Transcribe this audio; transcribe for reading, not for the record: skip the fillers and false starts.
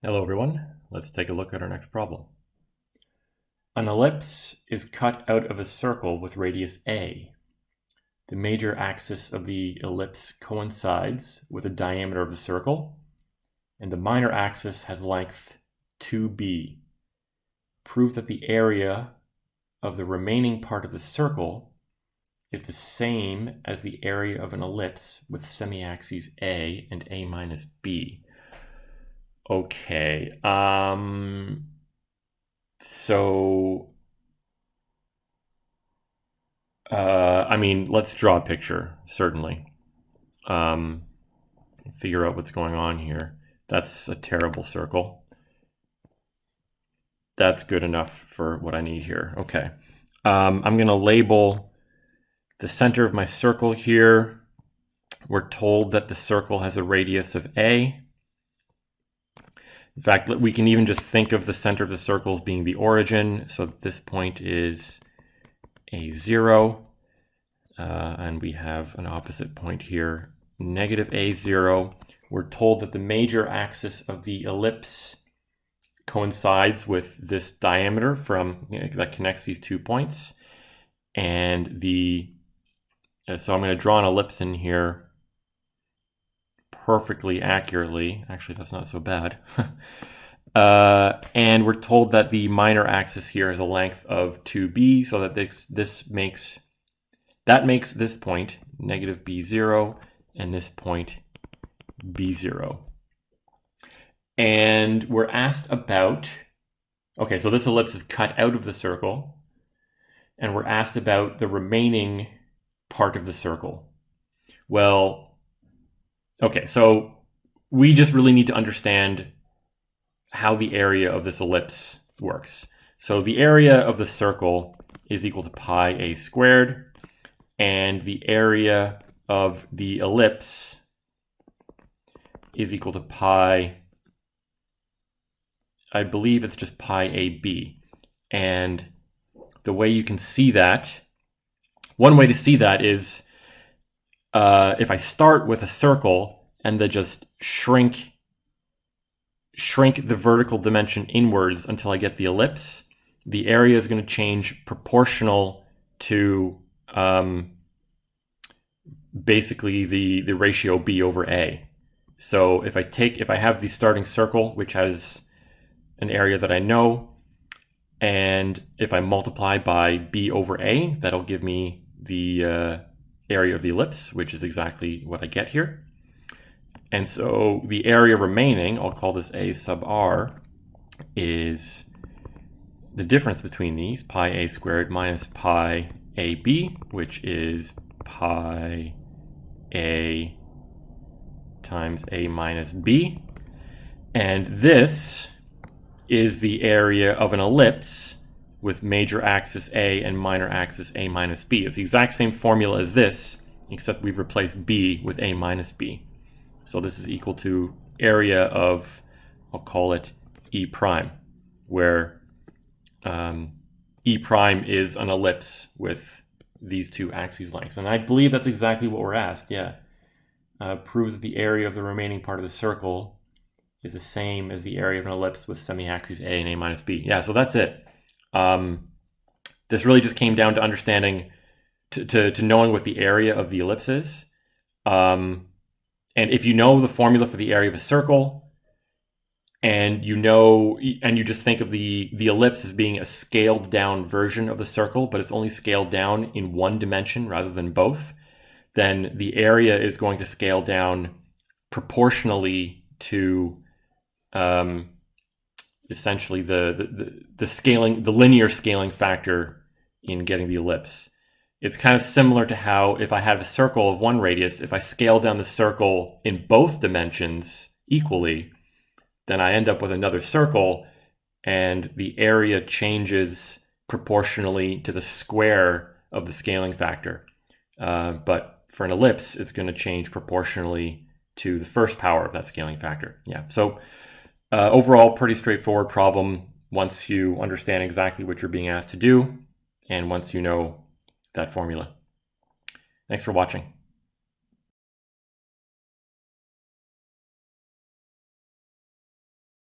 Hello everyone, let's take a look at our next problem. An ellipse is cut out of a circle with radius a. The major axis of the ellipse coincides with the diameter of the circle, and the minor axis has length 2b. Prove that the area of the remaining part of the circle is the same as the area of an ellipse with semi-axes a and a minus b. Okay, let's draw a picture, certainly. Figure out what's going on here. That's a terrible circle. That's good enough for what I need here. Okay, I'm gonna label the center of my circle here. We're told that the circle has a radius of a. In fact, we can even just think of the center of the circle as being the origin. So this point is a0, and we have an opposite point here, negative a0. We're told that the major axis of the ellipse coincides with this diameter that connects these 2 points. And so I'm going to draw an ellipse in here perfectly accurately. Actually, that's not so bad. And we're told that the minor axis here has a length of 2b, so that this makes this point negative b0 and this point b0. And we're asked about, okay, so this ellipse is cut out of the circle, and we're asked about the remaining part of the circle. Well, okay, so we just really need to understand how the area of this ellipse works. So the area of the circle is equal to pi a squared, and the area of the ellipse is equal to pi, I believe it's just pi ab. And the way you can see that, one way to see that is if I start with a circle and then just shrink the vertical dimension inwards until I get the ellipse, the area is going to change proportional to basically the ratio b over a. So if I have the starting circle, which has an area that I know, and if I multiply by b over a, that'll give me the area of the ellipse, which is exactly what I get here. And so the area remaining, I'll call this a sub r, is the difference between these, pi a squared minus pi ab, which is pi a times a minus b. And this is the area of an ellipse with major axis a and minor axis a minus b. It's the exact same formula as this, except we've replaced b with a minus b. So this is equal to area of, I'll call it E prime, where E prime is an ellipse with these two axes lengths. And I believe that's exactly what we're asked, yeah. Prove that the area of the remaining part of the circle is the same as the area of an ellipse with semi-axes a and a minus b. Yeah, so that's it. This really just came down to understanding, to knowing what the area of the ellipse is. And if you know the formula for the area of a circle, and you just think of the ellipse as being a scaled down version of the circle, but it's only scaled down in one dimension rather than both, then the area is going to scale down proportionally to essentially the linear scaling factor in getting the ellipse. It's kind of similar to how if I have a circle of one radius, if I scale down the circle in both dimensions equally, then I end up with another circle, and the area changes proportionally to the square of the scaling factor. But for an ellipse, it's going to change proportionally to the first power of that scaling factor. Yeah. So overall, pretty straightforward problem once you understand exactly what you're being asked to do, and once you know that formula. Thanks for watching.